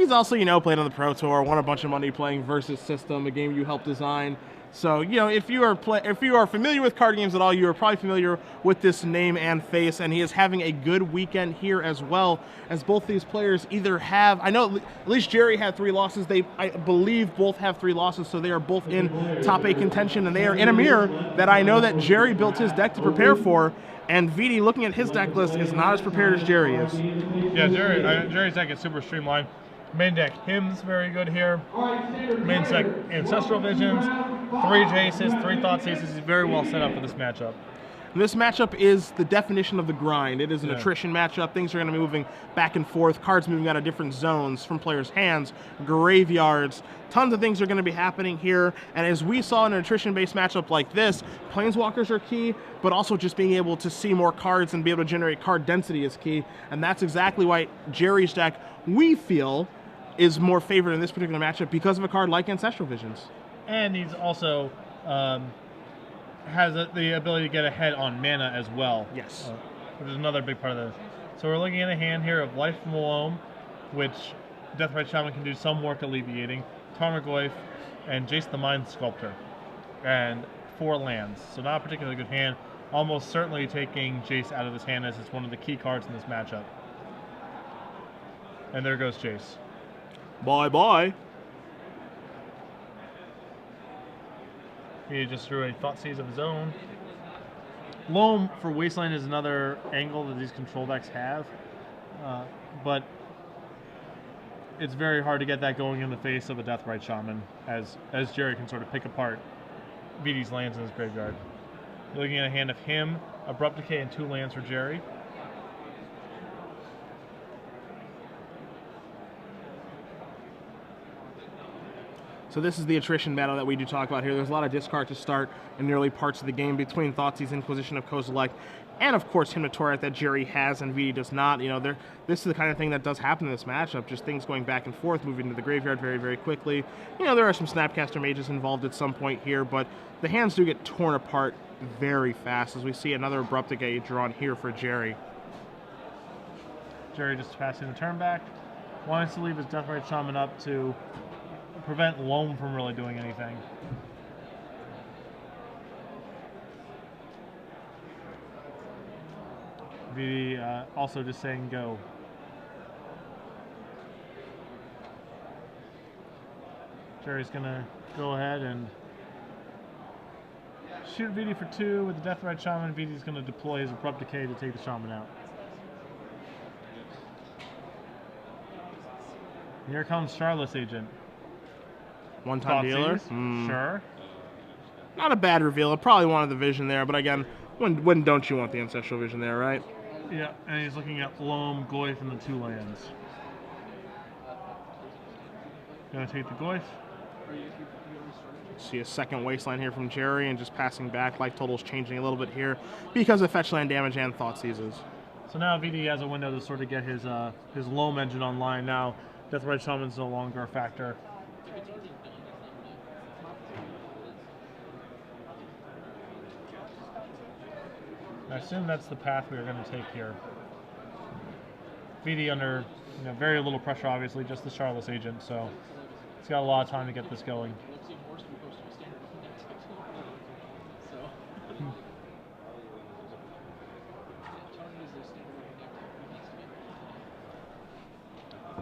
he's also, you know, played on the Pro Tour, won a bunch of money playing Versus System, a game you helped design. So, you know, if you are familiar with card games at all, you are probably familiar with this name and face, and he is having a good weekend here as well, as both these players either have, I know at least Gerry had 3 losses, I believe both have 3 losses, so they are both in top 8 contention, and they are in a mirror that I know that Gerry built his deck to prepare for, and Vidi, looking at his deck list, is not as prepared as Gerry is. Yeah, Gerry's deck is super streamlined. Main deck, Hymns, very good here. Main deck, Ancestral Visions, 3 Jaces, 3 Thoughtseizes. He's very well set up for this matchup. This matchup is the definition of the grind. It is an attrition matchup. Things are going to be moving back and forth. Cards moving out of different zones from players' hands, graveyards. Tons of things are going to be happening here. And as we saw in an attrition-based matchup like this, Planeswalkers are key, but also just being able to see more cards and be able to generate card density is key. And that's exactly why Gerry's deck, we feel, is more favored in this particular matchup because of a card like Ancestral Visions. And he's also has the ability to get ahead on mana as well. Yes. Which is another big part of this. So we're looking at a hand here of Life from Loam, which Deathrite Shaman can do some work alleviating, Tarmogoyf, and Jace the Mind Sculptor. And 4 lands. So not a particularly good hand. Almost certainly taking Jace out of this hand as it's one of the key cards in this matchup. And there goes Jace. Bye-bye. He just threw a Thoughtseize of his own. Loam for Wasteland is another angle that these control decks have, but it's very hard to get that going in the face of a Deathrite Shaman, as Gerry can sort of pick apart Vidi's lands in his graveyard. Looking at a hand of him, Abrupt Decay, and 2 lands for Gerry. So this is the attrition battle that we do talk about here. There's a lot of discard to start in the early parts of the game between Thoughtseize, Inquisition of Kozilek, and of course Hymn to Tourette that Gerry has and Vidi does not. You know, this is the kind of thing that does happen in this matchup, just things going back and forth, moving to the graveyard very, very quickly. You know, there are some Snapcaster Mages involved at some point here, but the hands do get torn apart very fast, as we see another Abrupt Decay drawn here for Gerry. Gerry just passing the turn back. Wants to leave his Deathrite Shaman up to prevent Loam from really doing anything. Vidi also just saying go. Gerry's gonna go ahead and shoot Vidi for 2 with the Deathrite Shaman. Vidi's gonna deploy his Abrupt Decay to take the Shaman out. Here comes Charlotte's Agent. One-time dealer? Sure. Not a bad reveal. I probably wanted the vision there, but again, when don't you want the Ancestral Vision there, right? Yeah, and he's looking at Loam, Goyf, and the 2 lands. Gonna take the Goyf. See a second Wasteland here from Gerry, and just passing back. Life total's changing a little bit here because of fetch land damage and Thoughtseizes. So now Vidi has a window to sort of get his Loam engine online. Now Deathrite Shaman's no longer a factor. I assume that's the path we are going to take here. Vidi under very little pressure, obviously, just the Charlotte's Agent, so he's got a lot of time to get this going.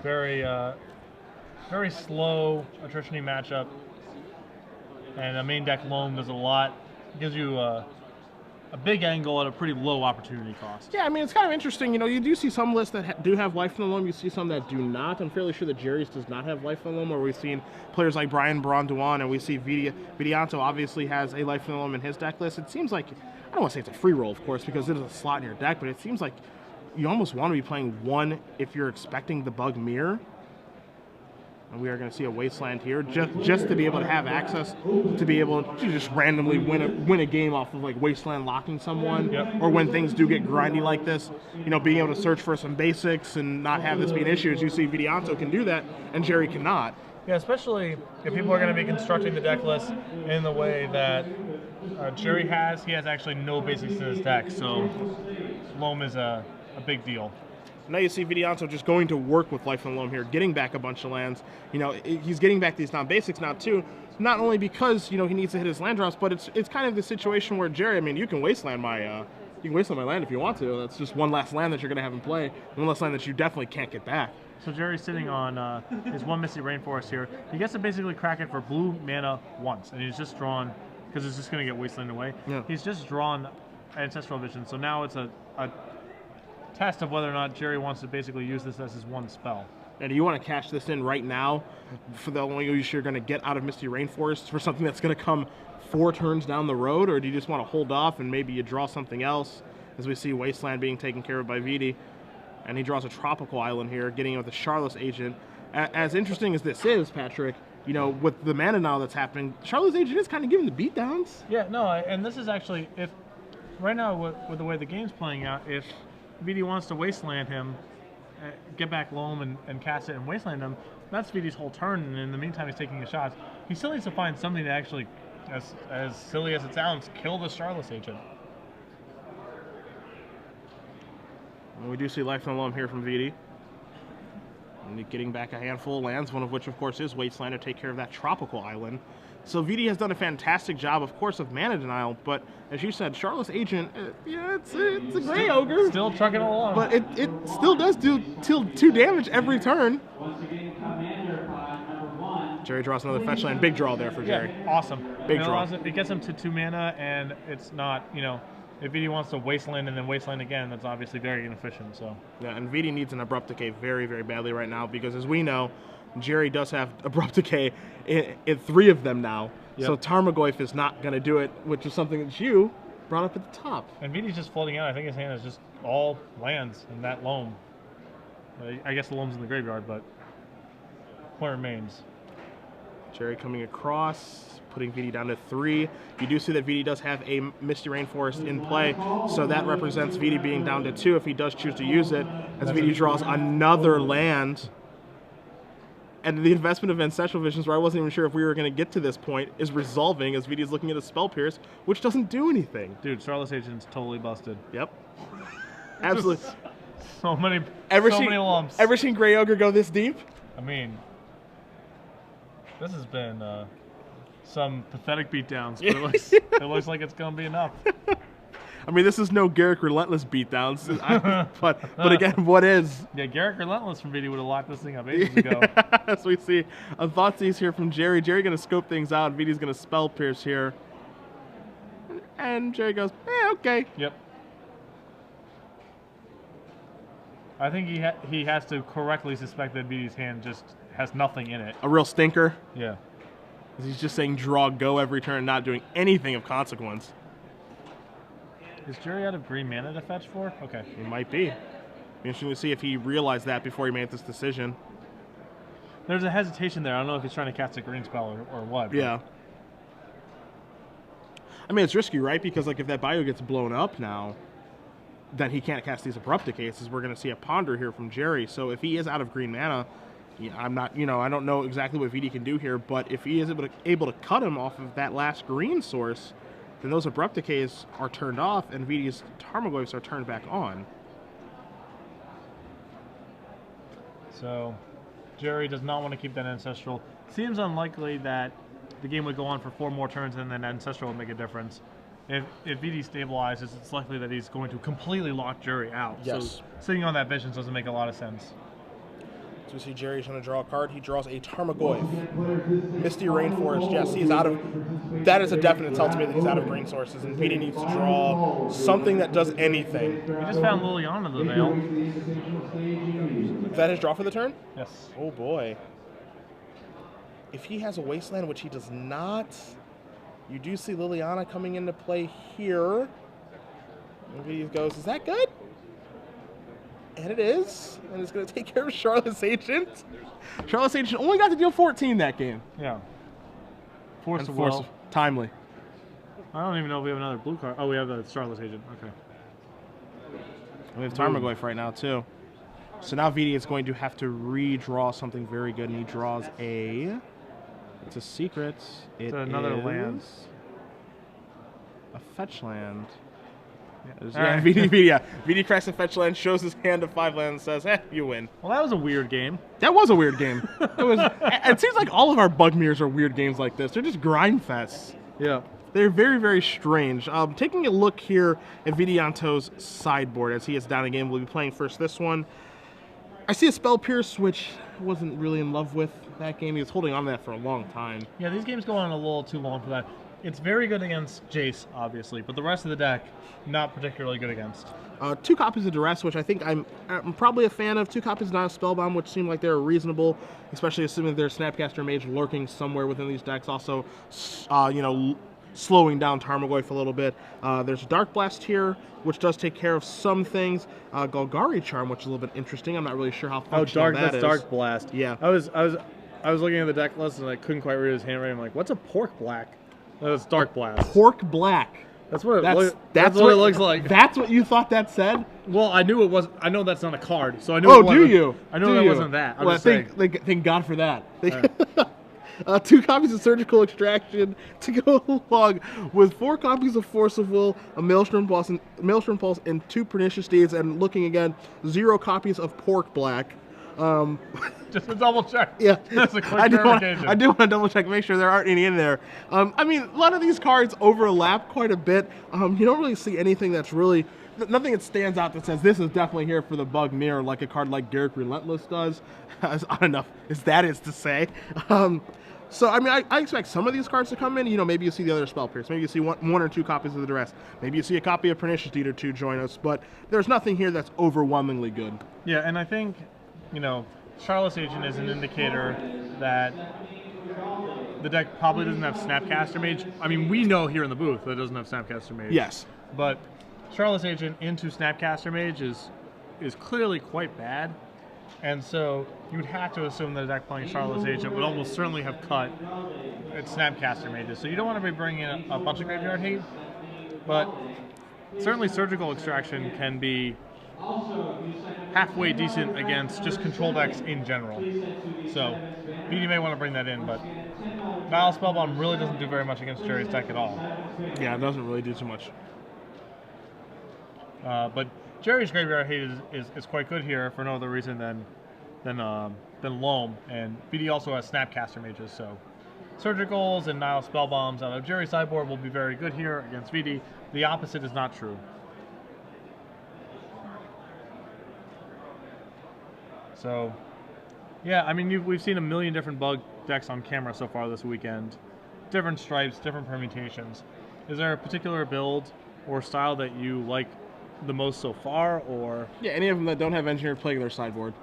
Very slow attrition-y matchup, and a main deck Loam does a lot. Gives you a big angle at a pretty low opportunity cost. Yeah, I mean, it's kind of interesting. You know, you do see some lists that do have Life from the Loam. You see some that do not. I'm fairly sure that Gerry's does not have Life from the Loam, where we've seen players like Brian Braun-Duan, and we see Vidianto obviously has a Life from the Loam in his deck list. It seems like, I don't want to say it's a free roll, of course, because it is a slot in your deck, but it seems like you almost want to be playing 1 if you're expecting the Bug Mirror. And we are going to see a Wasteland here, just to be able to have access to be able to just randomly win a game off of like Wasteland locking someone, or when things do get grindy like this, you know, being able to search for some basics and not have this be an issue. As you see, Vidianto can do that, and Gerry cannot. Yeah, especially if people are going to be constructing the deck list in the way that Gerry has. He has actually no basics in his deck, so Loam is a big deal. Now you see Vidianto just going to work with Life and Loam here, getting back a bunch of lands. You know, he's getting back these non-basics now too, not only because, you know, he needs to hit his land drops, but it's kind of the situation where Gerry, I mean, you can wasteland my land if you want to. That's just one last land that you're going to have in play, one last land that you definitely can't get back. So Gerry's sitting on his one Misty Rainforest here. He gets to basically crack it for blue mana once, and he's just drawn, because it's just going to get wasteland away. Yeah. He's just drawn Ancestral Vision, so now it's a test of whether or not Gerry wants to basically use this as his one spell. And do you want to cash this in right now for the only use you're going to get out of Misty Rainforest for something that's going to come 4 turns down the road, or do you just want to hold off and maybe you draw something else, as we see Wasteland being taken care of by Vidi, and he draws a Tropical Island here, getting it with the Charlotte's Agent. As interesting as this is, Patrick, you know, with the mana now that's happening, Charlotte's Agent is kind of giving the beatdowns. Yeah, no, and this is actually, if right now with the way the game's playing out, if Vidi wants to Wasteland him, get back Loam and cast it and Wasteland him, that's Vidi's whole turn, and in the meantime he's taking his shots. He still needs to find something to actually, as silly as it sounds, kill the Charlotte's Agent. And we do see Life and Loam here from Vidi. And getting back a handful of lands, one of which, of course, is Wasteland to take care of that Tropical Island. So Vidi has done a fantastic job, of course, of mana denial, but as you said, Charlotte's Agent, yeah, it's a gray ogre. Still trucking along. But it still does do 2 damage every turn. Gerry draws another fetch land. Big draw there for Gerry. Yeah, awesome. Big draw. It gets him to 2 mana, and it's not, you know, if Vidi wants to Wasteland and then Wasteland again, that's obviously very inefficient. So yeah, and Vidi needs an Abrupt Decay very, very badly right now, because as we know, Gerry does have Abrupt Decay in 3 of them now. Yep. So Tarmogoyf is not going to do it, which is something that you brought up at the top. And Vidi's just floating out. I think his hand is just all lands and that Loam. I guess the Loam's in the graveyard, but point remains. Gerry coming across, putting Vidi down to 3. You do see that Vidi does have a Misty Rainforest in play, so that represents Vidi being down to 2 if he does choose to use it, as Vidi draws another land. And the investment of Ancestral Visions, where I wasn't even sure if we were going to get to this point, is resolving as Vidi is looking at a Spell Pierce, which doesn't do anything. Dude, Charlotte's Agent's totally busted. Yep. Absolutely. so many lumps. Ever seen Gray Ogre go this deep? I mean, this has been some pathetic beatdowns, but it looks like it's going to be enough. I mean, this is no Garrick Relentless beatdowns, but again, what is? Yeah, Garrick Relentless from Vidi would have locked this thing up ages ago. As we see a Thoughtseize here from Gerry. Gerry going to scope things out. Vidi's going to Spell Pierce here. And Gerry goes, okay. Yep. I think he has to correctly suspect that Vidi's hand just has nothing in it. A real stinker. Yeah. He's just saying draw, go every turn, not doing anything of consequence. Is Gerry out of green mana to fetch for? Okay. He might be. Be interesting to see if he realized that before he made this decision. There's a hesitation there. I don't know if he's trying to cast a green spell or what. Yeah. I mean, it's risky, right? Because like if that bio gets blown up now, then he can't cast these Abrupt Decays. We're going to see a Ponder here from Gerry. So if he is out of green mana, yeah, I'm not, I don't know exactly what Vidi can do here, but if he is able to cut him off of that last green source, then those Abrupt Decays are turned off and Vidi's Tarmogoyfs are turned back on. So Gerry does not want to keep that Ancestral. Seems unlikely that the game would go on for 4 more turns and then Ancestral would make a difference. If Vidi stabilizes, it's likely that he's going to completely lock Gerry out. Yes. So sitting on that Visions doesn't make a lot of sense. So we see Gerry's going to draw a card. He draws a Tarmogoyf. Misty Rainforest. Yes, he's out of... That is a definite tell to me that he's out of green sources, and Vidi needs to draw something that does anything. We just found Liliana the Veil. Is that his draw for the turn? Yes. Oh boy. If he has a Wasteland, which he does not, you do see Liliana coming into play here. And Vidi goes, is that good? And it is. And it's going to take care of Charlotte's Agent. Charlotte's Agent only got to deal 14 that game. Yeah. Force of Will. Timely. I don't even know if we have another blue card. Oh, we have a Charlotte's Agent. Okay. We have Tarmogoyf right now, too. So now Vidi is going to have to redraw something very good, and he draws a... It's a secret. It's another land. A fetch land. Yeah, VD cracks a fetch land, shows his hand of 5 lands, and says, you win. Well, that was a weird game. That was a weird game. It seems like all of our Bugmears are weird games like this. They're just grind fests. Yeah. They're very, very strange. Taking a look here at Vidianto's sideboard as he is down the game, we'll be playing first this one. I see a Spell Pierce, which I wasn't really in love with that game. He was holding on to that for a long time. Yeah, these games go on a little too long for that. It's very good against Jace, obviously, but the rest of the deck, not particularly good against. 2 copies of Duress, which I think I'm probably a fan of. 2 copies of Not a Spellbound, which seem like they're reasonable, especially assuming there's Snapcaster Mage lurking somewhere within these decks. Also, slowing down Tarmogoyf a little bit. There's Dark Blast here, which does take care of some things. Golgari Charm, which is a little bit interesting. I'm not really sure how functional that is. Dark Blast. Yeah. I was looking at the deck list and I couldn't quite read his handwriting. I'm like, what's a Pork Black? That's Dark Blast. Pork Black. That's what That's what it looks like. That's what you thought that said? Well, I knew it was. I know that's not a card, so I knew. Oh, do you? I know that wasn't that. I'm just saying. Thank God for that. 2 copies of Surgical Extraction to go along with 4 copies of Force of Will, a Maelstrom Pulse, and 2 Pernicious Deeds, and looking again, 0 copies of Pork Black. Just a double check. Yeah, that's a quick I do want to double check, make sure there aren't any in there. I mean, a lot of these cards overlap quite a bit. You don't really see anything that's really, nothing that stands out that says this is definitely here for the Bugmear, like a card like Garrick Relentless does. As odd enough as that is to say. So, I mean, I expect some of these cards to come in. You know, maybe you see the other Spell Pierce. Maybe you see one or 2 copies of the Duress. Maybe you see a copy of Pernicious Deed or 2 join us. But there's nothing here that's overwhelmingly good. Yeah, and I think, Charlotte's Agent is an indicator that the deck probably doesn't have Snapcaster Mage. I mean, we know here in the booth that it doesn't have Snapcaster Mage. Yes. But Charlotte's Agent into Snapcaster Mage is clearly quite bad. And so you'd have to assume that a deck playing Charlotte's Agent would almost certainly have cut its Snapcaster Mages. So you don't want to be bringing in a bunch of graveyard hate, but certainly Surgical Extraction can be halfway decent against just control decks in general. So BD may want to bring that in, but Nile Spellbound really doesn't do very much against Gerry's deck at all. Yeah, it doesn't really do too much. But Gerry's graveyard hate is quite good here for no other reason than Loam, and BD also has Snapcaster Mages, so Surgicals and Nile Spellbombs out of Gerry's sideboard will be very good here against VD. The opposite is not true. So, yeah, I mean, we've seen a million different bug decks on camera so far this weekend. Different stripes, different permutations. Is there a particular build or style that you like the most so far, or? Yeah, any of them that don't have Engineered Plague in their sideboard.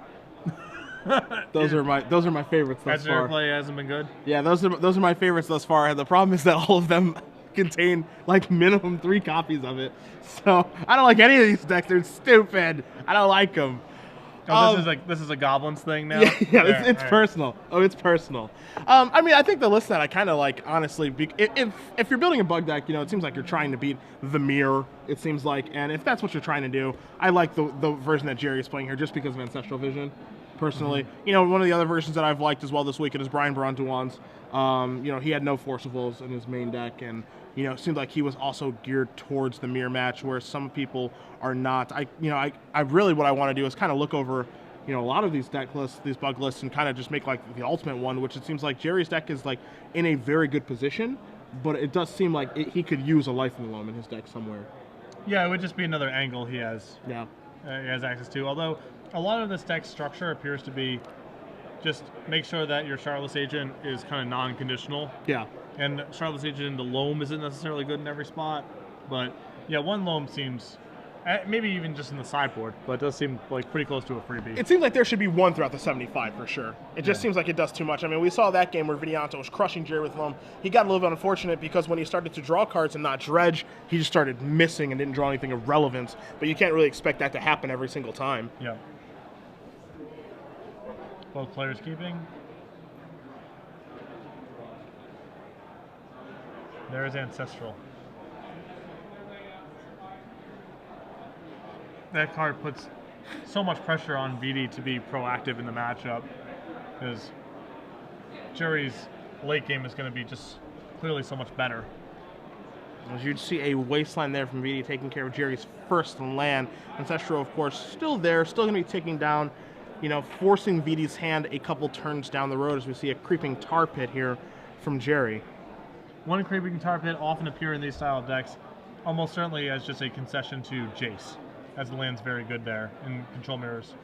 Those are my favorites thus far. Engineered Play hasn't been good? Yeah, those are my favorites thus far. The problem is that all of them contain like minimum 3 copies of it. So I don't like any of these decks. They're stupid. I don't like them. Oh, this is a Goblins thing now? Yeah, it's personal. Oh, it's personal. I mean, I think the list that I kind of like, honestly, if you're building a bug deck, it seems like you're trying to beat the mirror, it seems like. And if that's what you're trying to do, I like the version that Gerry is playing here just because of Ancestral Vision, personally. Mm-hmm. One of the other versions that I've liked as well this weekend is Brian Bronduan's. He had no Forcibles in his main deck, and it seemed like he was also geared towards the mirror match, where some people are not. I really, what I want to do is kind of look over, a lot of these deck lists, these bug lists, and kind of just make like the ultimate one, which it seems like Gerry's deck is like in a very good position, but it does seem like he could use a Life in the Loam in his deck somewhere. Yeah, it would just be another angle he has. Yeah, he has access to. Although a lot of this deck structure appears to be just make sure that your Charlotte's Agent is kind of non-conditional. Yeah. And Charlotte's Agent into Loam isn't necessarily good in every spot. But, yeah, 1 Loam seems, maybe even just in the sideboard, but it does seem like pretty close to a freebie. It seems like there should be 1 throughout the 75 for sure. It just seems like it does too much. I mean, we saw that game where Vidianto was crushing Gerry with Loam. He got a little bit unfortunate because when he started to draw cards and not dredge, he just started missing and didn't draw anything of relevance. But you can't really expect that to happen every single time. Yeah. Both players keeping. There's Ancestral. That card puts so much pressure on VD to be proactive in the matchup, because Gerry's late game is going to be just clearly so much better. As you'd see a wasteland there from Vidi taking care of Gerry's first land. Ancestral, of course, still there, still going to be ticking down, you know, forcing Vidi's hand a couple turns down the road as we see a creeping tar pit here from Gerry. One creeping tar pit often appear in these style of decks, almost certainly as just a concession to Jace, as the land's very good there in control mirrors.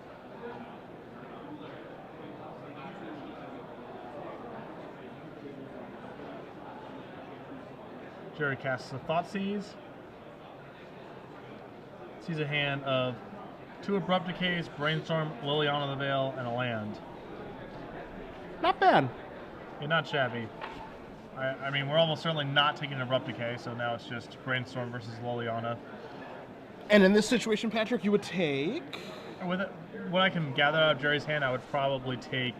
Gerry casts a Thoughtseize. Sees a hand of 2 Abrupt Decays, Brainstorm, Liliana the Veil, and a land. Not bad. Yeah, not shabby. I mean, we're almost certainly not taking an Abrupt Decay, so now it's just Brainstorm versus Liliana. And in this situation, Patrick, you would take... With it, what I can gather out of Gerry's hand, I would probably take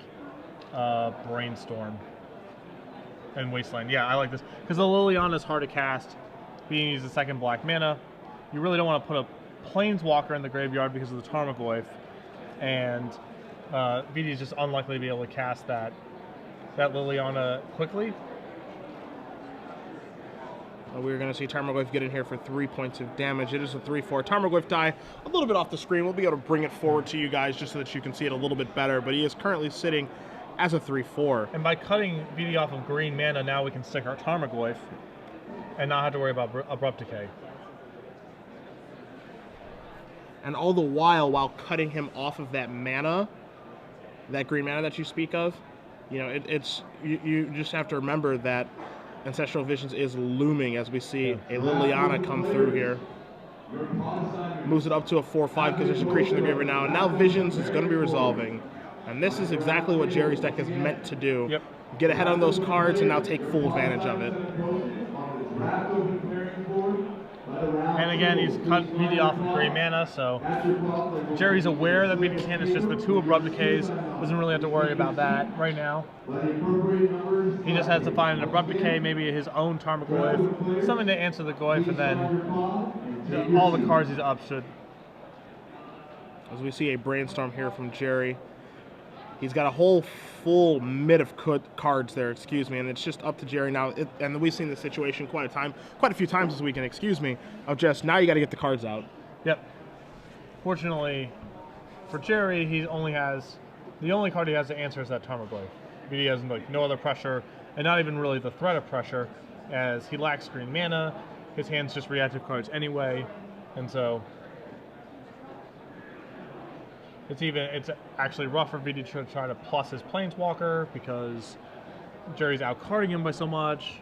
Brainstorm and Wasteland. Yeah, I like this. Because the Liliana is hard to cast, being used the 2nd black mana. You really don't want to put a Planeswalker in the graveyard because of the Tarmogoyf. And Vidi is just unlikely to be able to cast that Liliana quickly. We're going to see Tarmogoyf get in here for 3 points of damage. It is a 3/4. Tarmogoyf die a little bit off the screen. We'll be able to bring it forward to you guys just so that you can see it a little bit better. But he is currently sitting as a 3/4. And by cutting Vidi off of green mana, now we can stick our Tarmogoyf and not have to worry about Abrupt Decay. And all the while cutting him off of that mana, that green mana that you speak of, you know, you just have to remember that Ancestral Visions is looming as we see a Liliana come through here. Moves it up to a 4/5 because there's a creature in the graveyard now. And now Visions is going to be resolving. And this is exactly what Gerry's deck is meant to do. Yep. Get ahead on those cards and now take full advantage of it. And again, he's cut Vidi off of green mana, so Gerry's aware that Vidi's hand is just the 2 Abrupt Decays. Doesn't really have to worry about that right now. He just has to find an Abrupt Decay, maybe his own Tarmogoyf, something to answer the Goyf, and then all the cards he's up should. As we see a Brainstorm here from Gerry. He's got a whole full mid of cards there, excuse me, and it's just up to Gerry now. And we've seen this situation quite a few times this weekend, excuse me, of just now you got to get the cards out. Yep. Fortunately for Gerry, the only card he has to answer is that Tarmogoyf. He has like no other pressure, and not even really the threat of pressure, as he lacks green mana. His hand's just reactive cards anyway, and so it's actually rough for Vidi to try to plus his Planeswalker because Gerry's outcarding him by so much.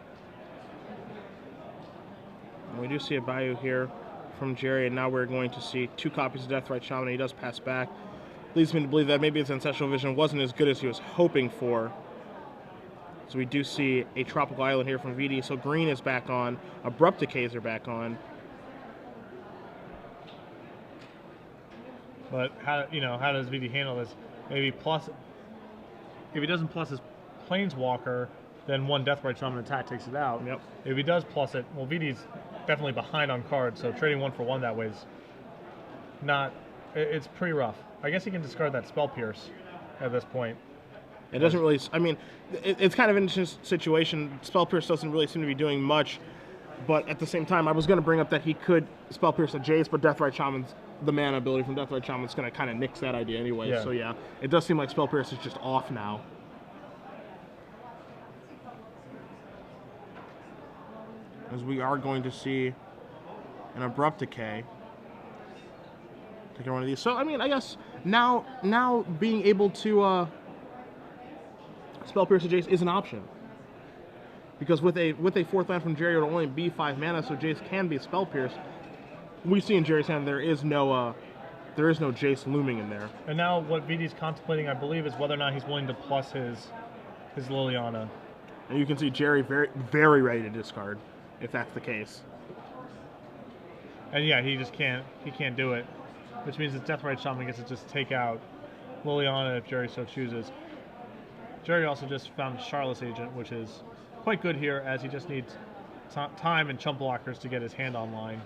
And we do see a Bayou here from Gerry, and now we're going to see 2 copies of Deathrite Shaman. He does pass back. Leads me to believe that maybe his Ancestral Vision wasn't as good as he was hoping for. So we do see a Tropical Island here from Vidi. So green is back on. Abrupt Decays are back on. But how does Vidi handle this? Maybe plus, if he doesn't plus his Planeswalker, then 1 Deathrite Shaman attack takes it out. Yep. If he does plus it, well, Vidi's definitely behind on cards, so trading 1 for 1 that way is not. It's pretty rough. I guess he can discard that Spell Pierce at this point. It doesn't really. I mean, it's kind of an interesting situation. Spell Pierce doesn't really seem to be doing much, but at the same time, I was going to bring up that he could Spell Pierce a Jace, but Deathrite Shaman's the mana ability from Deathrite Shaman's going to kind of nix that idea anyway. Yeah. So yeah, it does seem like Spell Pierce is just off now. As we are going to see an Abrupt Decay. Taking one of these. So I mean, I guess now being able to Spell Pierce a Jace is an option. Because with a 4th land from Gerry, it'll only be 5 mana, so Jace can be Spell Pierce. We see in Gerry's hand there is no Jace looming in there. And now what Vidi's contemplating, I believe, is whether or not he's willing to plus his Liliana. And you can see Gerry very, very ready to discard, if that's the case. And yeah, he can't do it. Which means that Deathrite Shaman gets to just take out Liliana if Gerry so chooses. Gerry also just found Charlotte's Agent, which is quite good here, as he just needs time and chump blockers to get his hand online.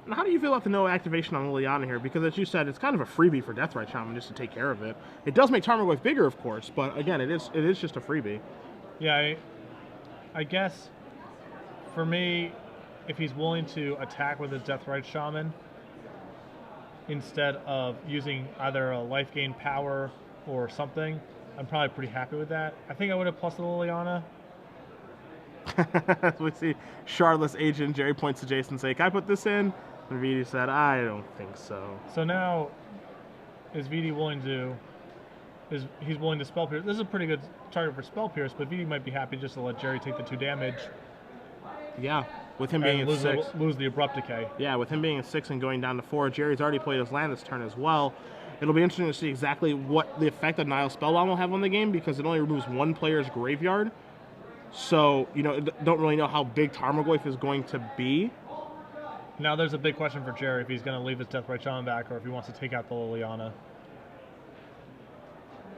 Now, how do you feel about the no activation on Liliana here? Because as you said, it's kind of a freebie for Deathrite Shaman just to take care of it. It does make Tarmogoyf bigger, of course, but again, it is just a freebie. Yeah, I guess For me, if he's willing to attack with his Deathrite Shaman instead of using either a life gain power or something, I'm probably pretty happy with that. I think I would have plus the Liliana. We see Charlotte's agent Gerry points to Jason and say, "Can I put this in?" And Vidi said, "I don't think so." So now, is Vidi willing to? He's willing to spell pierce? This is a pretty good target for spell pierce, but Vidi might be happy just to let Gerry take the 2 damage. Yeah, with him being at 6. Lose the abrupt decay. Yeah, with him being at 6 and going down to 4, Jerry's already played his land this turn as well. It'll be interesting to see exactly what the effect that Nile Spellbound will have on the game, because it only removes one player's graveyard. So, you know, don't really know how big Tarmogoyf is going to be. Now there's a big question for Gerry if he's going to leave his Deathrite Shaman back or if he wants to take out the Liliana.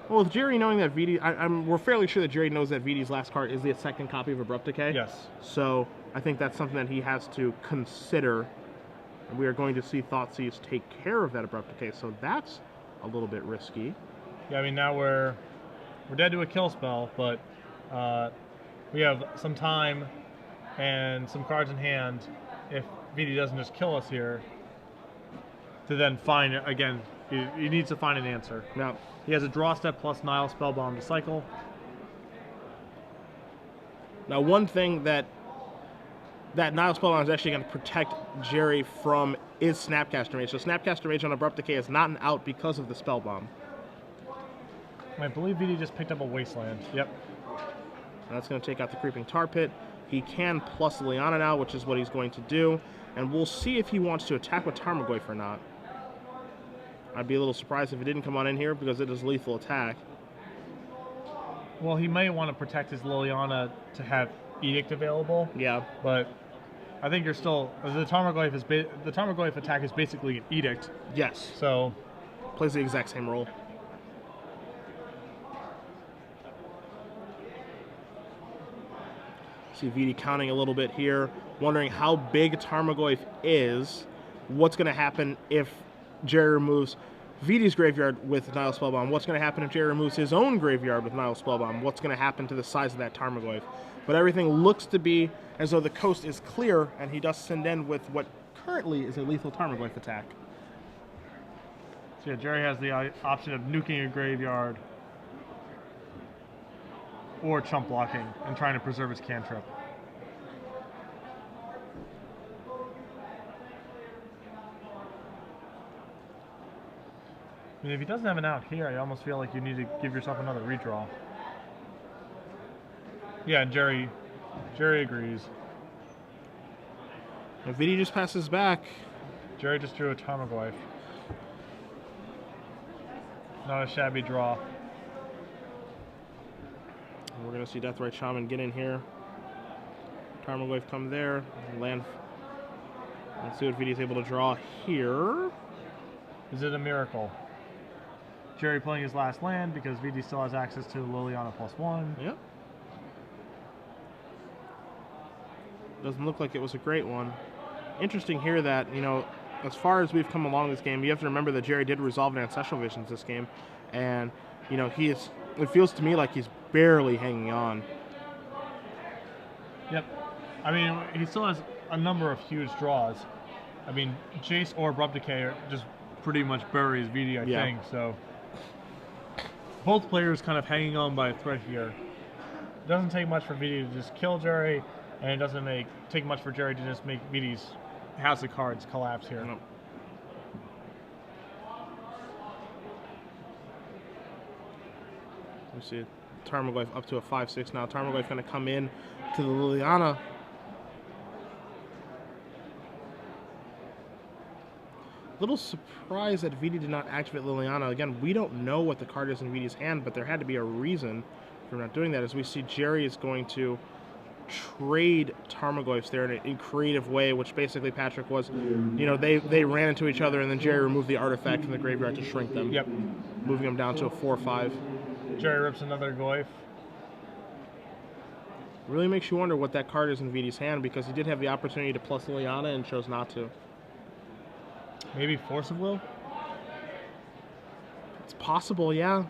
Well, with Gerry knowing that Vidi, we're fairly sure that Gerry knows that Vidi's last card is the second copy of Abrupt Decay. Yes. So I think that's something that he has to consider. And we are going to see Thoughtseize take care of that Abrupt Decay. So that's a little bit risky. Yeah, I mean, now we're dead to a kill spell, but we have some time and some cards in hand if Vidi doesn't just kill us here to then find, again, he needs to find an answer. Now, he has a draw step plus Nile Spellbomb to cycle. Now, one thing that Nile Spellbomb is actually going to protect Gerry from is Snapcaster Mage. So Snapcaster Mage on Abrupt Decay is not an out because of the Spellbomb. I believe Vidi just picked up a Wasteland. Yep. And that's going to take out the Creeping Tar Pit. He can plus Liliana now, which is what he's going to do. And we'll see if he wants to attack with Tarmogoyf or not. I'd be a little surprised if it didn't come on in here because it is lethal attack. Well, he may want to protect his Liliana to have Edict available. Yeah. But I think you're still... The Tarmogoyf attack is basically an Edict. Yes. So... Plays the exact same role. See Vidi counting a little bit here, wondering how big Tarmogoyf is. What's going to happen if Gerry removes Vidi's graveyard with Nile Spellbomb? What's going to happen if Gerry removes his own graveyard with Nile Spellbomb? What's going to happen to the size of that Tarmogoyf? But everything looks to be as though the coast is clear, and he does send in with what currently is a lethal Tarmogoyf attack. So yeah, Gerry has the option of nuking a graveyard or chump blocking and trying to preserve his cantrip. I mean, if he doesn't have an out here, I almost feel like you need to give yourself another redraw. Yeah, and Gerry agrees. If Vidi just passes back. Gerry just drew a Tarmogoyf. Not a shabby draw. We're going to see Deathrite Shaman get in here. Tarmogoyf come there. Land. Let's see what Vidi's able to draw here. Is it a miracle? Gerry playing his last land because Vidi still has access to Liliana +1. Yep. Doesn't look like it was a great one. Interesting here that, you know, as far as we've come along this game, you have to remember that Gerry did resolve an Ancestral Visions this game. And, you know, it feels to me like he's barely hanging on. Yep. I mean, he still has a number of huge draws. I mean, Jace or Abrupt Decay just pretty much buries Vidi, I think. So both players kind of hanging on by a thread here. It doesn't take much for Vidi to just kill Gerry, and it doesn't take much for Gerry to just make Vidi's house of cards collapse here. Nope. We see Tarmogoyf up to a 5/6 now. Tarmogoyf going to come in to the Liliana. Little surprised that Vidi did not activate Liliana. Again, we don't know what the card is in Vidi's hand, but there had to be a reason for not doing that. As we see, Gerry is going to trade Tarmogoyfs there in a creative way, which basically, Patrick, was, you know, they ran into each other, and then Gerry removed the artifact from the graveyard to shrink them. Yep. Moving them down to a 4/5. Gerry rips another Goyf. Really makes you wonder what that card is in Vidi's hand, because he did have the opportunity to plus Liliana and chose not to. Maybe Force of Will? It's possible, yeah.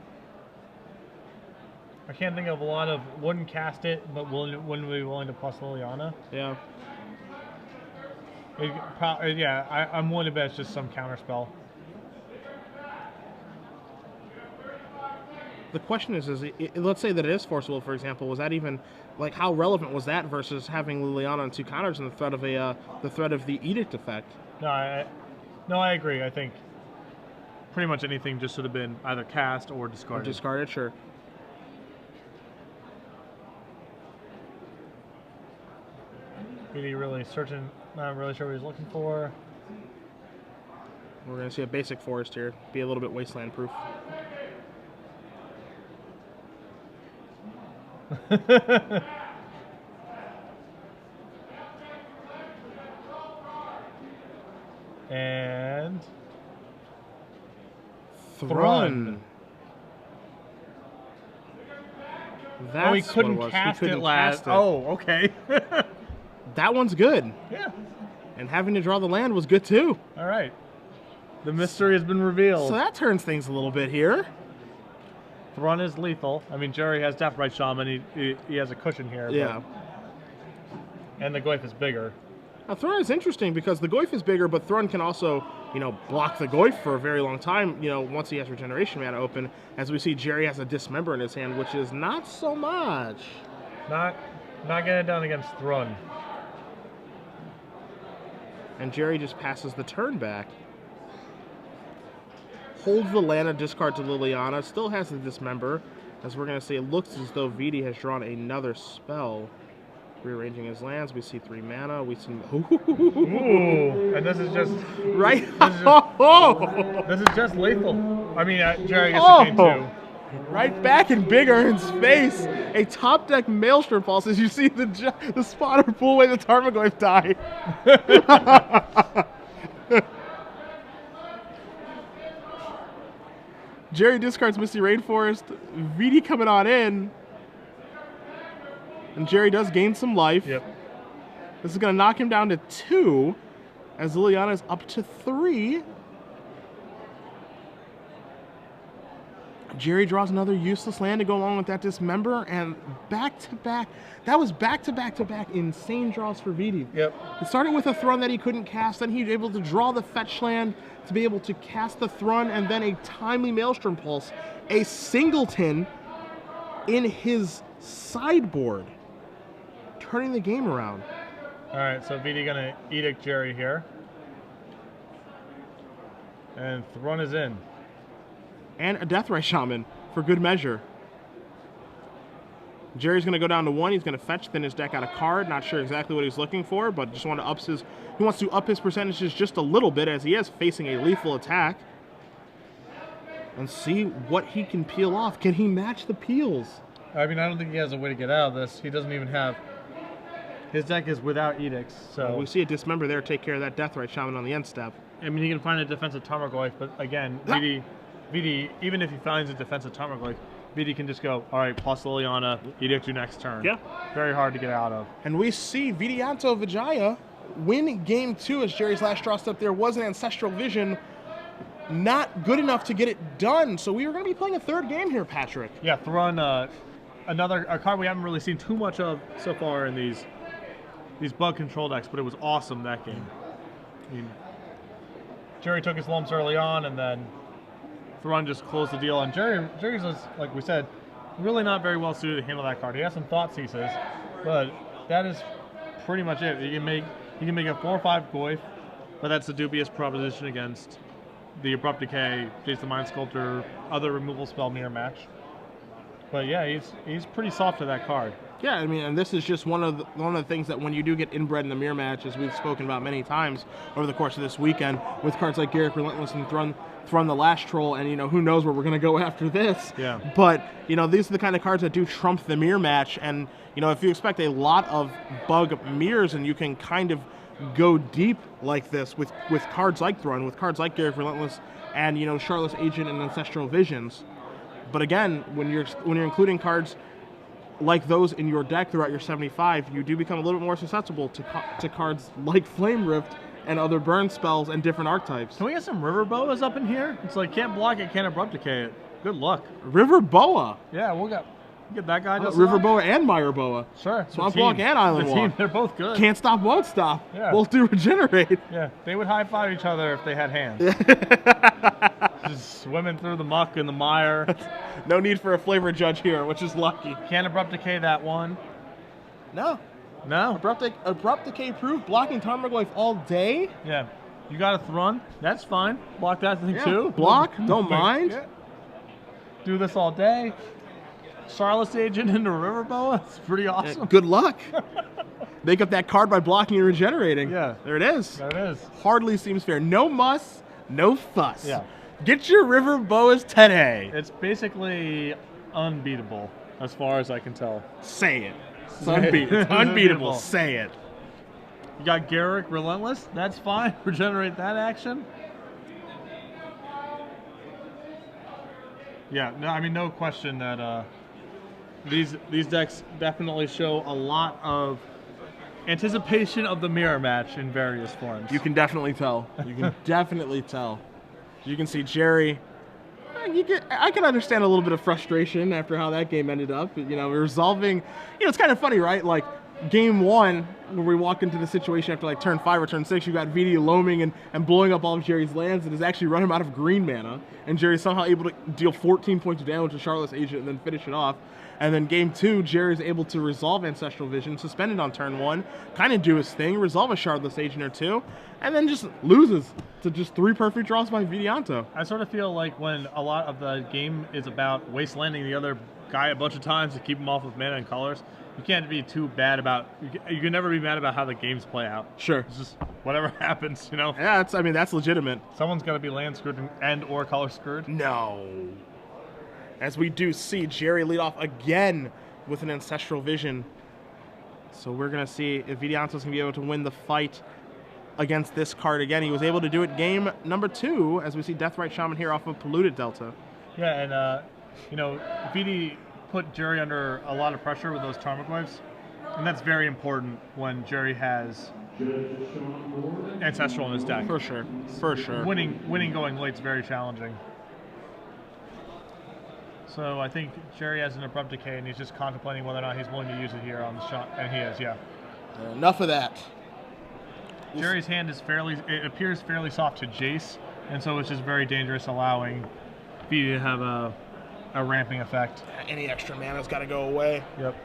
I can't think of a lot of wouldn't cast it, but wouldn't be willing to plus Liliana. Yeah. I'm willing to bet it's just some counter spell. The question is let's say that it is forcible, for example. Was that even like how relevant was that versus having Liliana on 2 counters and the threat of the edict effect? No, I agree. I think pretty much anything just should have been either cast or discarded. Discarded, sure. Really, really searching. Not really sure what he's looking for. We're going to see a basic forest here. Be a little bit wasteland proof. And Thrun. Oh, he couldn't cast it last. Oh, okay. That one's good. Yeah. And having to draw the land was good too. All right. The mystery has been revealed. So that turns things a little bit here. Thrun is lethal. I mean, Gerry has Deathrite Shaman. He has a cushion here. Yeah. And the Goyf is bigger. Now, Thrun is interesting because the Goyf is bigger, but Thrun can also, block the Goyf for a very long time, once he has Regeneration Mana open. As we see, Gerry has a Dismember in his hand, which is not so much. Not getting it done against Thrun. And Gerry just passes the turn back. Holds the Lana, discard to Liliana, still has the Dismember. As we're going to see, it looks as though Vidi has drawn another spell. Rearranging his lands, we see 3 mana. We see. Ooh, and this is just right. This is just lethal. I mean, Gerry gets the game too. Right back in Big Ern's face. A top deck Maelstrom Pulse as you see the spotter pull away the Tarmogoyf die. Gerry discards Misty Rainforest. Vidi coming on in. And Gerry does gain some life. Yep. This is going to knock him down to 2, as Liliana is up to 3. Gerry draws another useless land to go along with that Dismember, and back-to-back. That was back-to-back-to-back insane draws for Vidi. Yep. It started with a Thrun that he couldn't cast, then he was able to draw the fetch land to be able to cast the Thrun, and then a timely Maelstrom Pulse. A singleton in his sideboard, turning the game around. All right, so Vidi gonna edict Gerry here, and Thrun is in, and a Deathrite Shaman for good measure. Gerry's gonna go down to 1. He's gonna fetch, thin his deck out a card. Not sure exactly what he's looking for, but just want to he wants to up his percentages just a little bit as he is facing a lethal attack, and see what he can peel off. Can he match the peels? I mean, I don't think he has a way to get out of this. He doesn't even have. His deck is without edicts, so we see a Dismember there take care of that Deathrite Shaman on the end step. I mean, he can find a defensive Tarmogoyf, but again, Vidi, even if he finds a defensive Tarmogoyf, Vidi can just go, all right, plus Liliana, edict you next turn. Yeah. Very hard to get out of. And we see Vidianto Wijaya win game 2 as Gerry's last draw step there was an Ancestral Vision. Not good enough to get it done, so we are going to be playing a 3rd game here, Patrick. Yeah, Thrun, a card we haven't really seen too much of so far in these bug control decks, but it was awesome that game. I mean, Gerry took his lumps early on, and then Thrun just closed the deal. And Gerry's, like we said, really not very well suited to handle that card. He has some Thought Ceases, but that is pretty much it. You can make a 4/5 Goyf, but that's a dubious proposition against the Abrupt Decay, Jace the Mind Sculptor, other removal spell mirror match. But yeah, he's pretty soft to that card. Yeah, I mean, and this is just one of the things that when you do get inbred in the mirror match, as we've spoken about many times over the course of this weekend, with cards like Garrick Relentless and Thrun the Last Troll, and who knows where we're going to go after this. Yeah. But these are the kind of cards that do trump the mirror match, and if you expect a lot of bug mirrors, and you can kind of go deep like this with cards like Thrun, with cards like Garrick Relentless, and Charlotte's Agent and Ancestral Visions. But again, when you're including cards like those in your deck throughout your 75, you do become a little bit more susceptible to cards like Flame Rift and other burn spells and different archetypes. Can we get some River Boas up in here? It's like, can't block it, can't Abrupt Decay it. Good luck. River Boa? Yeah, Get that guy just River Boa and Mire Boa. Sure. Swamp Walk and Island the Walk. team, they're both good. Can't stop, won't stop. Yeah. Both do regenerate. Yeah, they would high five each other if they had hands. Just swimming through the muck and the mire. No need for a flavor judge here, which is lucky. Can't abrupt decay that one. No. No. Abrupt Decay approved, blocking Tarmogoyf all day. Yeah. You got a Thrun. That's fine. Block that thing too. Block, don't mind. Yeah. Do this all day. Charlotte's Agent into Riverboa. It's pretty awesome. Good luck. Make up that card by blocking and regenerating. Yeah. There it is. There it is. Hardly seems fair. No muss, no fuss. Yeah. Get your River Boas today. It's basically unbeatable, as far as I can tell. Say it. It's unbeatable. Say it. You got Gerry, Relentless. That's fine. Regenerate that action. Yeah, no, I mean, no question that these decks definitely show a lot of anticipation of the mirror match in various forms. You can definitely tell. You can definitely tell. You can see Gerry. I can understand a little bit of frustration after how that game ended up. You know, resolving. You know, it's kind of funny, right? Like game one, where we walk into the situation after like turn 5 or turn 6, you got Vidianto loaming and blowing up all of Gerry's lands, and has actually run him out of green mana. And Gerry's somehow able to deal 14 points of damage to Charlotte's Agent and then finish it off. And then game 2, Gerry's able to resolve Ancestral Vision, suspend it on turn 1, kind of do his thing, resolve a Charlotte's Agent or 2, and then just loses to just 3 perfect draws by Vidianto. I sort of feel like when a lot of the game is about wastelanding the other guy a bunch of times to keep him off with mana and colors, you can't be too bad about. You can never be mad about how the games play out. Sure. It's just whatever happens, you know. Yeah, I mean that's legitimate. Someone's got to be land screwed and or color screwed. No. As we do see Gerry lead off again with an Ancestral Vision. So we're going to see if Vidianto's going to be able to win the fight against this card again. He was able to do it game number 2, as we see Deathrite Shaman here off of Polluted Delta. Yeah, and you know, Vidi put Gerry under a lot of pressure with those Tarmogoyfs, and that's very important when Gerry has Ancestral in his deck. For sure, for sure. Winning going late is very challenging. So I think Gerry has an Abrupt Decay, and he's just contemplating whether or not he's willing to use it here on the shot, and he is, yeah. Enough of that. Gerry's hand is it appears fairly soft to Jace, and so it's just very dangerous, allowing Vidi to have a ramping effect. Any extra mana's got to go away. Yep.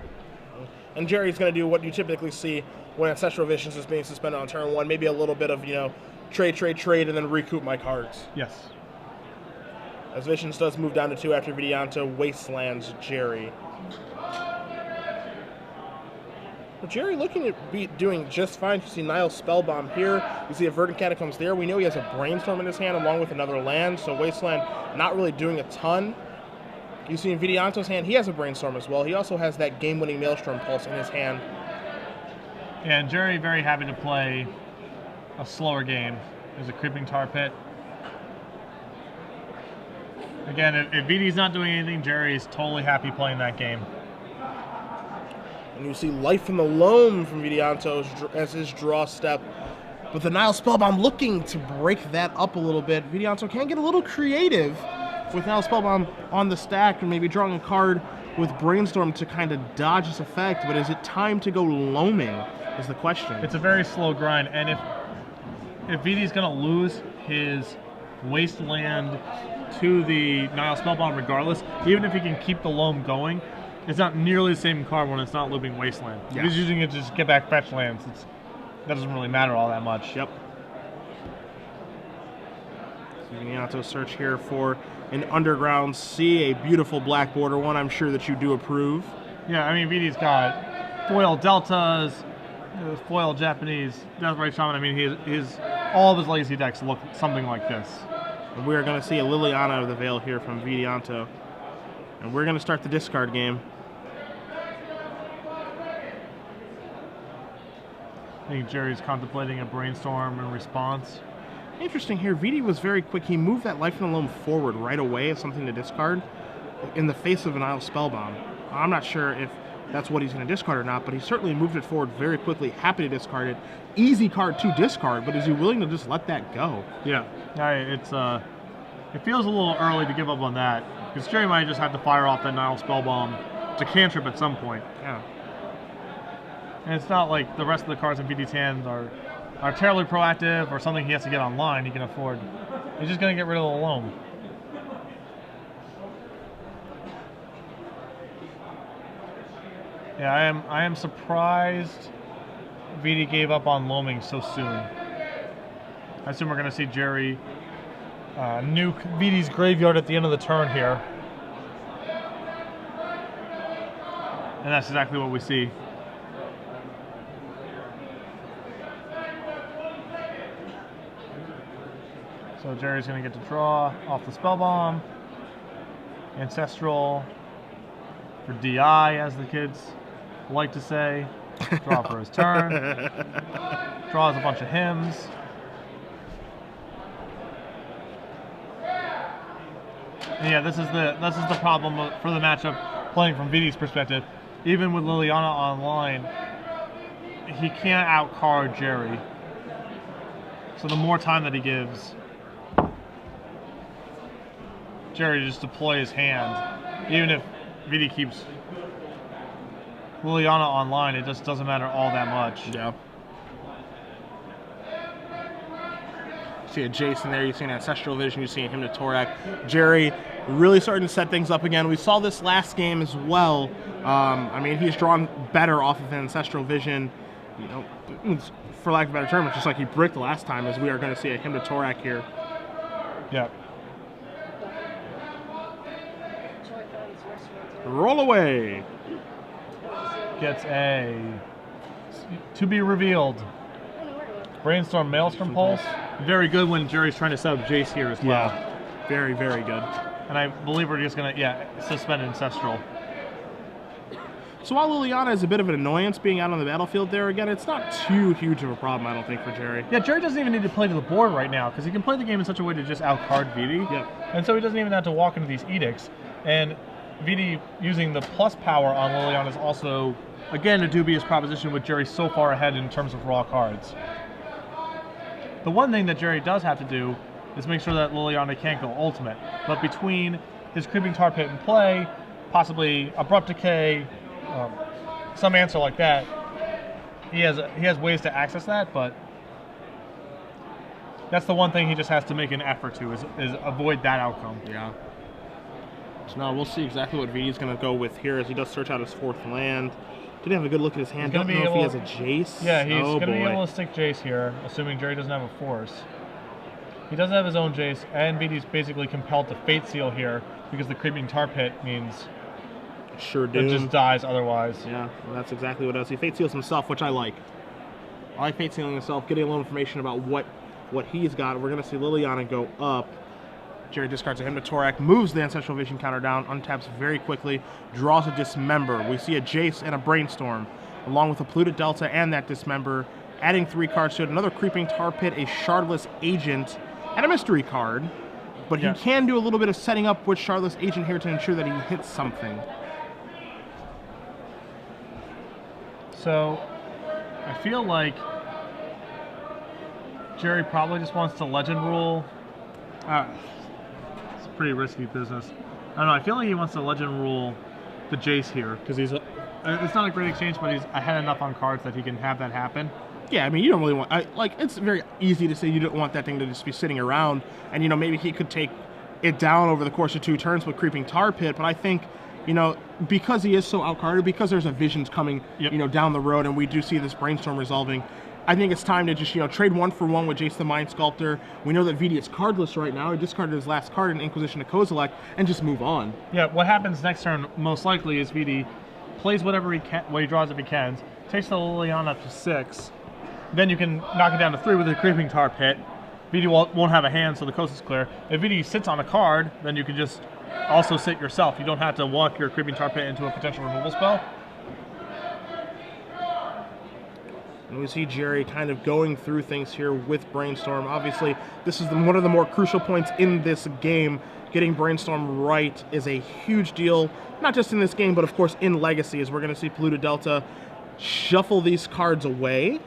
And Gerry's going to do what you typically see when Ancestral Visions is being suspended on turn 1, maybe a little bit of, you know, trade, and then recoup my cards. Yes. As Visions does move down to 2 after Vidianto wastelands Gerry. But Gerry looking to be doing just fine. You see Nile Spellbomb here. You see a Verdant Catacombs there. We know he has a Brainstorm in his hand along with another land, so Wasteland not really doing a ton. You see in Vidianto's hand, he has a Brainstorm as well. He also has that game-winning Maelstrom Pulse in his hand. Yeah, and Gerry very happy to play a slower game. There's a Creeping Tar Pit. Again, if Vidi's not doing anything, Gerry's totally happy playing that game. And you see Life in the Loam from Vidianto as his draw step. But the Nile Spellbomb looking to break that up a little bit. Vidianto can get a little creative with Nile Spellbomb on the stack and maybe drawing a card with Brainstorm to kind of dodge this effect. But is it time to go loaming is the question. It's a very slow grind, and if Vidi's going to lose his Wasteland to the Nile Spellbomb regardless, even if he can keep the loam going, it's not nearly the same card when it's not looping Wasteland. Yeah. If he's using it to just get back fetch lands, that doesn't really matter all that much. Yep. Vidianto search here for an Underground Sea, a beautiful black border one. I'm sure that you do approve. Yeah, I mean, Vidi's got foil Deltas, foil Japanese, Deathrite Shaman. I mean, all of his legacy decks look something like this. And we are going to see a Liliana of the Veil here from Vidianto. And we're going to start the discard game. I think Gerry's contemplating a Brainstorm in response. Interesting here, Vidi was very quick. He moved that Life in the Loam forward right away as something to discard in the face of an Nile Spellbomb. I'm not sure if that's what he's going to discard or not, but he certainly moved it forward very quickly, happy to discard it. Easy card to discard, but is he willing to just let that go? Yeah, it feels a little early to give up on that, because Gerry might just have to fire off that Nile Spellbomb It's a cantrip at some point. Yeah. And it's not like the rest of the cards in VD's hand are terribly proactive or something he has to get online he can afford. He's just going to get rid of the loam. Yeah, I am surprised VD gave up on loaming so soon. I assume we're going to see Gerry nuke VD's graveyard at the end of the turn here. And that's exactly what we see. So Gerry's going to get to draw off the spell bomb. Ancestral for DI, as the kids like to say. Draw for his turn. Draws a bunch of hymns. And yeah, this is the problem for the matchup playing from VD's perspective. Even with Liliana online, he can't outcard Gerry. So the more time that he gives Gerry to just deploy his hand, even if VD keeps Liliana online, it just doesn't matter all that much. Yeah. See a Jason there, you see an Ancestral Vision, you see a Hymn to Torak. Gerry really starting to set things up again. We saw this last game as well. I mean, he's drawn better off of an Ancestral Vision. You know, for lack of a better term, it's just like he bricked the last time, as we are going to see a Hymn to Torak here. Yeah. Roll away. Gets a to be revealed. Brainstorm Maelstrom Pulse. Very good when Gerry's trying to set up Jace here as well. Yeah. Very, very good. And I believe we're just going to, suspend Ancestral. So while Liliana is a bit of an annoyance being out on the battlefield there, again, it's not too huge of a problem, I don't think, for Gerry. Yeah, Gerry doesn't even need to play to the board right now because he can play the game in such a way to just outcard VD. Yep. And so he doesn't even have to walk into these edicts. And VD using the plus power on Liliana is also, again, a dubious proposition with Gerry so far ahead in terms of raw cards. The one thing that Gerry does have to do is make sure that Liliana can't go ultimate. But between his Creeping Tar Pit in play, possibly Abrupt Decay, some answer like that, he has ways to access that, but that's the one thing he just has to make an effort to is avoid that outcome. Yeah. So now we'll see exactly what VD's going to go with here as he does search out his fourth land. Didn't have a good look at his hand. Don't know if he has a Jace. Yeah, he's going to be able to stick Jace here, assuming Gerry doesn't have a force. He doesn't have his own Jace, and VD's basically compelled to Fate Seal here because the Creeping Tar Pit means sure it just dies otherwise. Yeah, well, that's exactly what it does. He Fate Seals himself, which I like. I like Fate Sealing himself, getting a little information about what he's got. We're going to see Liliana go up. Gerry discards a Hymn to Torak, moves the Ancestral Vision counter down, untaps very quickly, draws a Dismember. We see a Jace and a Brainstorm, along with a Polluted Delta and that Dismember, adding 3 cards to it. Another Creeping Tar Pit, a Shardless Agent, and a Mystery card. But he can do a little bit of setting up with Shardless Agent here to ensure that he hits something. So, I feel like Gerry probably just wants to Legend Rule. It's a pretty risky business. I don't know, I feel like he wants to Legend Rule the Jace here, because it's not a great exchange, but he's ahead enough on cards that he can have that happen. Yeah, I mean, you don't really want... it's very easy to say you don't want that thing to just be sitting around, and, you know, maybe he could take it down over the course of 2 turns with Creeping Tar Pit, but I think, you know, because he is so outcarded, because there's a Visions coming, you know, down the road, and we do see this Brainstorm resolving, I think it's time to just, you know, trade 1 for 1 with Jace the Mind Sculptor. We know that VD is cardless right now. He discarded his last card in Inquisition of Kozilek, and just move on. Yeah, what happens next turn, most likely, is VD plays whatever he can, what he draws if he can, takes the Liliana up to 6, then you can knock it down to 3 with a Creeping Tar Pit. VD won't have a hand, so the coast is clear. If VD sits on a card, then you can just also sit yourself. You don't have to walk your Creeping Tar Pit into a potential removal spell. And we see Gerry kind of going through things here with Brainstorm. Obviously, this is one of the more crucial points in this game. Getting Brainstorm right is a huge deal, not just in this game, but of course in Legacy, as we're going to see Polluted Delta shuffle these cards away.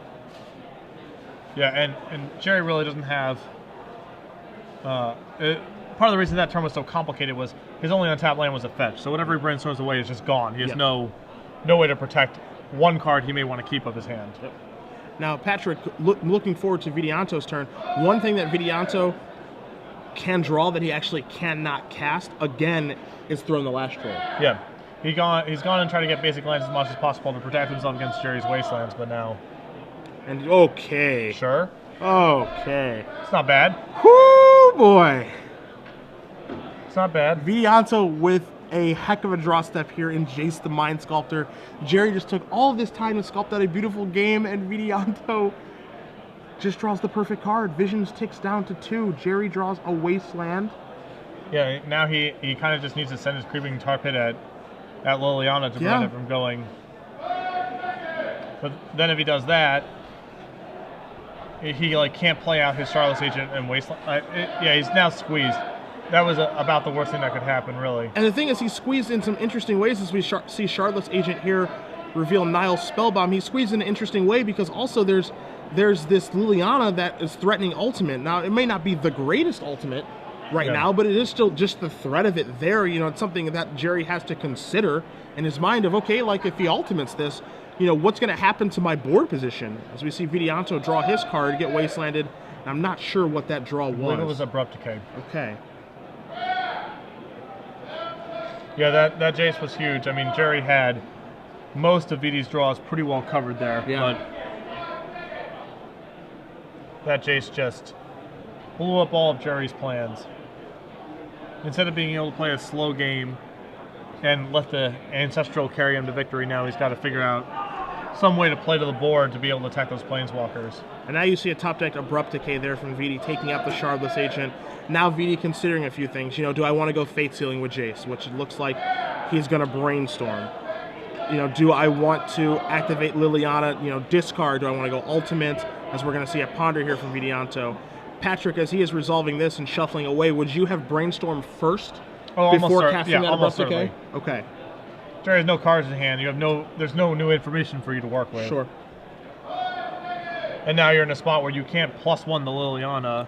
Yeah, and Gerry really doesn't have... part of the reason that turn was so complicated was his only untapped land was a fetch. So whatever he brainstorms away is just gone. He has no way to protect one card he may want to keep of his hand. Yep. Now, Patrick, looking forward to Vidianto's turn. One thing that Vidianto can draw that he actually cannot cast, again, is Throne the Last Troll. Yeah. He's gone and tried to get basic lands as much as possible to protect himself against Gerry's Wastelands, but now... And, okay. Sure. Okay. It's not bad. Whoo, boy. It's not bad. Vidianto with a heck of a draw step here in Jace the Mind Sculptor. Gerry just took all of this time to sculpt out a beautiful game, and Vidianto just draws the perfect card. Visions ticks down to 2. Gerry draws a Wasteland. Yeah, now he kind of just needs to send his Creeping Tar Pit at Liliana to prevent it from going. But then if he does that, he like can't play out his Charlotte's Agent and Wasteland. Yeah, he's now squeezed. That was about the worst thing that could happen, really. And the thing is, he's squeezed in some interesting ways as we see Charlotte's Agent here reveal Nile's Spellbomb. He's squeezed in an interesting way because also there's this Liliana that is threatening ultimate. Now, it may not be the greatest ultimate right now, but it is still just the threat of it there. You know, it's something that Gerry has to consider in his mind of, okay, like if he ultimates this, you know, what's going to happen to my board position? As we see Vidianto draw his card, get Wastelanded. I'm not sure what that draw was. It was Abrupt Decay. Okay. Yeah, that Jace was huge. I mean, Gerry had most of Vidi's draws pretty well covered there, but that Jace just blew up all of Gerry's plans. Instead of being able to play a slow game and let the Ancestral carry him to victory, now he's got to figure out some way to play to the board to be able to attack those Planeswalkers. And now you see a top deck Abrupt Decay there from Vidi, taking out the Shardless Agent. Now Vidi considering a few things. You know, do I want to go Fate Sealing with Jace, which it looks like he's going to brainstorm. You know, do I want to activate Liliana, you know, discard? Do I want to go Ultimate? As we're going to see a Ponder here from Vidianto. Patrick, as he is resolving this and shuffling away, would you have Brainstorm first before casting that Abrupt Decay? Okay. Gerry has no cards in hand. There's no new information for you to work with. Sure. And now you're in a spot where you can't +1 the Liliana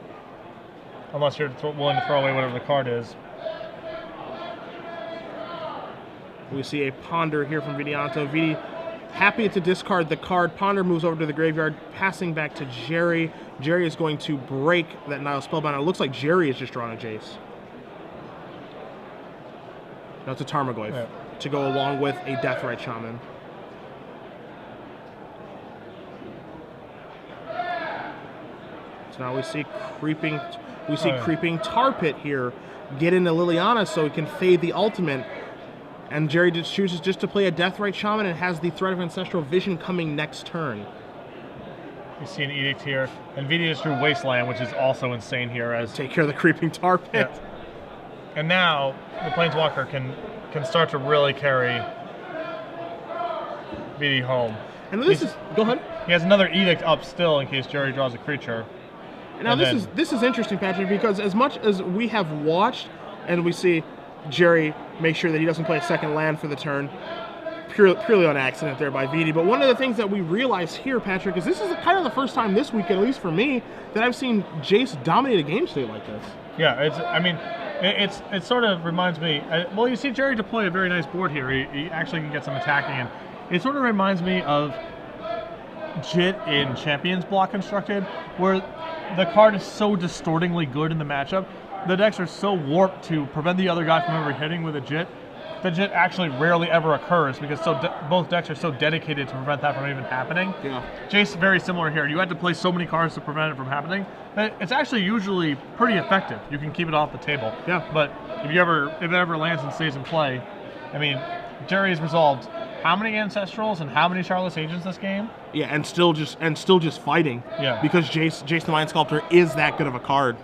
unless you're willing to throw away whatever the card is. We see a Ponder here from Vidianto. Vidi happy to discard the card. Ponder moves over to the graveyard, passing back to Gerry. Gerry is going to break that Nile Spellbound. It looks like Gerry is just drawing a Jace. No, it's a Tarmogoyf to go along with a Deathrite Shaman. So now we see creeping Tar Pit here get into Liliana so he can fade the ultimate. And Gerry just chooses just to play a Deathrite Shaman and has the threat of Ancestral Vision coming next turn. You see an Edict here, and Vidi just drew Wasteland, which is also insane here. As take care of the creeping Tar Pit. Yeah. And now the Planeswalker can start to really carry Vidi home. And this is go ahead. He has another Edict up still in case Gerry draws a creature. Now this is interesting, Patrick, because as much as we have watched and we see Gerry make sure that he doesn't play a second land for the turn, purely on accident there by Vidi. But one of the things that we realize here, Patrick, is this is kind of the first time this week, at least for me, that I've seen Jace dominate a game state like this. Yeah, it sort of reminds me. Well, you see Gerry deploy a very nice board here. He actually can get some attacking, and it sort of reminds me of Jit in Champions Block Constructed, where the card is so distortingly good in the matchup. The decks are so warped to prevent the other guy from ever hitting with a Jit. The Jit actually rarely ever occurs because both decks are so dedicated to prevent that from even happening. Yeah. Jace, very similar here. You had to play so many cards to prevent it from happening. It's actually usually pretty effective. You can keep it off the table. Yeah. But if it ever lands and stays in play, I mean, Gerry's resolved how many Ancestrals and how many Charlotte's Agents this game? Yeah, and still just fighting. Yeah. Because Jace the Mind Sculptor is that good of a card.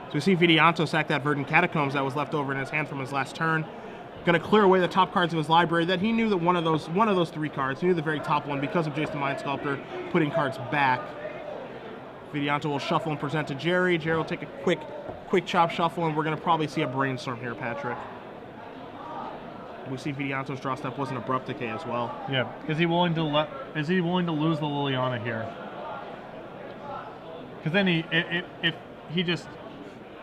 So we see Vidianto sack that Verdant Catacombs that was left over in his hand from his last turn. Going to clear away the top cards of his library that he knew that one of those three cards, he knew the very top one because of Jace the Mind Sculptor putting cards back. Vidianto will shuffle and present to Gerry. Gerry will take a quick chop shuffle, and we're going to probably see a Brainstorm here, Patrick. We see Vidianto's draw step was an Abrupt Decay as well. Yeah. Is he willing to lose the Liliana here? Because then if he just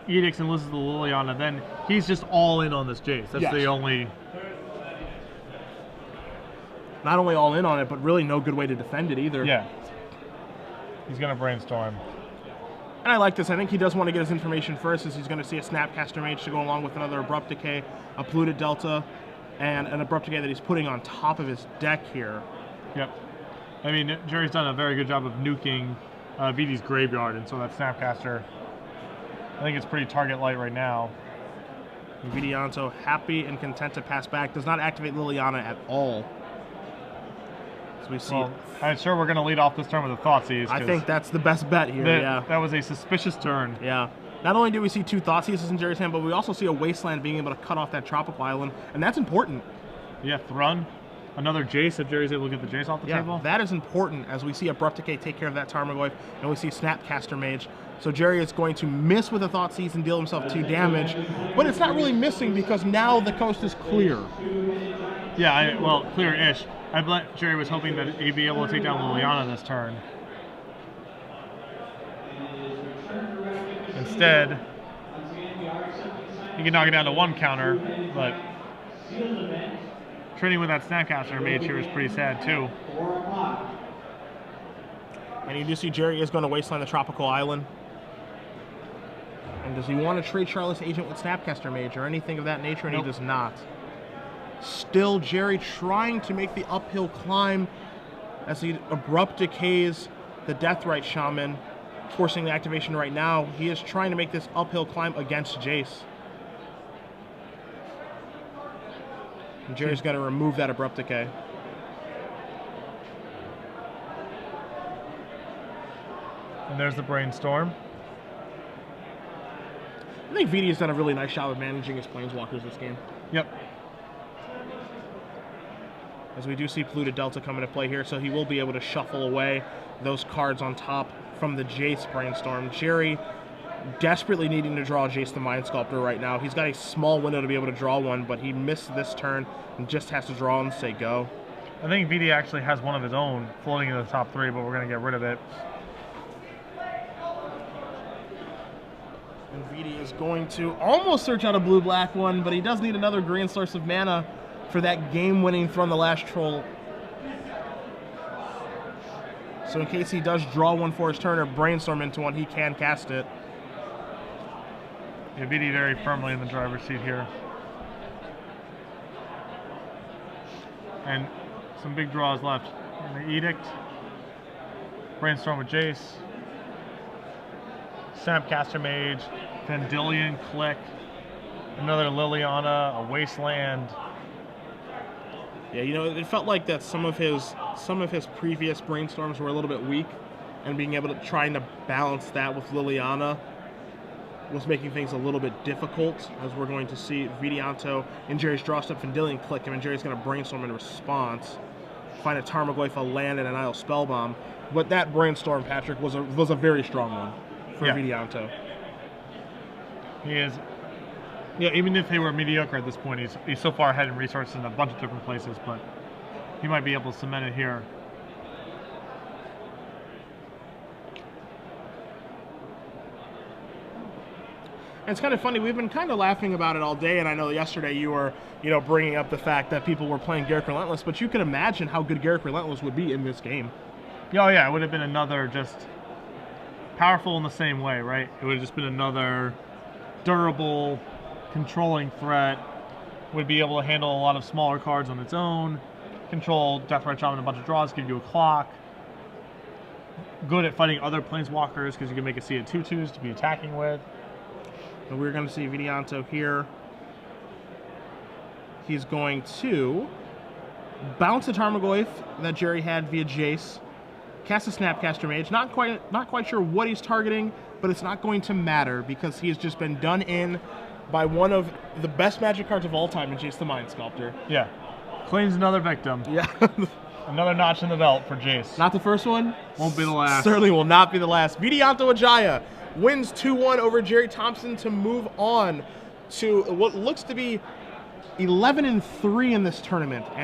edicts and loses the Liliana, then he's just all in on this Jace. That's Yes. the only. Not only all in on it, but really no good way to defend it either. Yeah. He's gonna brainstorm. And I like this. I think he does want to get his information first, as he's going to see a Snapcaster Mage to go along with another Abrupt Decay, a Polluted Delta, and an Abrupt Decay that he's putting on top of his deck here. Yep. I mean, Gerry's done a very good job of nuking VD's graveyard, and so that Snapcaster, I think it's pretty target light right now. Vidianto happy and content to pass back. Does not activate Liliana at all. As we see. Well, I'm sure we're going to lead off this turn with a Thoughtseize. I think that's the best bet here, yeah. That was a suspicious turn. Yeah. Not only do we see 2 Thoughtseizes in Gerry's hand, but we also see a Wasteland being able to cut off that Tropical Island, and that's important. Yeah, Thrun. Another Jace, if Gerry's able to get the Jace off the table. That is important, as we see Abrupt Decay take care of that Tarmogoyf, and we see Snapcaster Mage. So Gerry is going to miss with a Thoughtseize and deal himself 2 damage, but it's not really missing because now the coast is clear. Yeah, well, clear-ish. I bet Gerry was hoping that he'd be able to take down Liliana this turn. Instead, he can knock it down to 1 counter, but trading with that Snapcaster Mage here is pretty sad too. And you do see Gerry is going to Wasteland the Tropical Island. And does he want to trade Charlotte's Agent with Snapcaster Mage or anything of that nature? And Nope. He does not. Still Gerry trying to make the uphill climb as he Abrupt Decays the Deathrite Shaman, forcing the activation right now. He is trying to make this uphill climb against Jace. And Gerry's got to remove that Abrupt Decay. And there's the Brainstorm. I think VD has done a really nice job of managing his Planeswalkers this game. Yep. As we do see Polluted Delta come into play here, so he will be able to shuffle away those cards on top from the Jace Brainstorm. Gerry desperately needing to draw Jace the Mind Sculptor right now. He's got a small window to be able to draw one, but he missed this turn and just has to draw and say go. I think VD actually has one of his own floating in the top 3, but we're going to get rid of it. And VD is going to almost search out a blue-black one, but he does need another green source of mana for that game-winning from the last troll. So in case he does draw one for his turn or brainstorm into one, he can cast it. Yeah, VD very firmly in the driver's seat here. And some big draws left. And the Edict, Brainstorm with Jace, Snapcaster Mage, Vendilion Click, another Liliana, a Wasteland. Yeah, you know, it felt like that some of his previous brainstorms were a little bit weak, and being able to trying to balance that with Liliana was making things a little bit difficult, as we're going to see Vidianto in Gerry's draw step Vendilion Click him, and Gerry's going to brainstorm in response, find a Tarmogoyf, a land, and an Isle Spellbomb. But that brainstorm, Patrick, was a very strong one for Vidianto. He is. Yeah, even if they were mediocre at this point, he's so far ahead in resources in a bunch of different places, but he might be able to cement it here. And it's kind of funny, we've been kind of laughing about it all day, and I know yesterday you were, bringing up the fact that people were playing Garruk Relentless, but you can imagine how good Garruk Relentless would be in this game. Oh yeah, it would have been another just powerful in the same way, right? It would have just been another durable, controlling threat. Would be able to handle a lot of smaller cards on its own. Control Deathrite Shaman, a bunch of draws, give you a clock. Good at fighting other Planeswalkers because you can make a sea of 2/2s to be attacking with. And we're going to see Vidianto here. He's going to bounce a Tarmogoyf that Gerry had via Jace, cast a Snapcaster Mage. Not quite sure what he's targeting, but it's not going to matter because he has just been done in by one of the best Magic cards of all time in Jace the Mind Sculptor. Yeah. Claims another victim. Yeah. Another notch in the belt for Jace. Not the first one. Won't be the last. Certainly will not be the last. Vidianto Wijaya wins 2-1 over Gerry Thompson to move on to what looks to be 11-3 in this tournament. And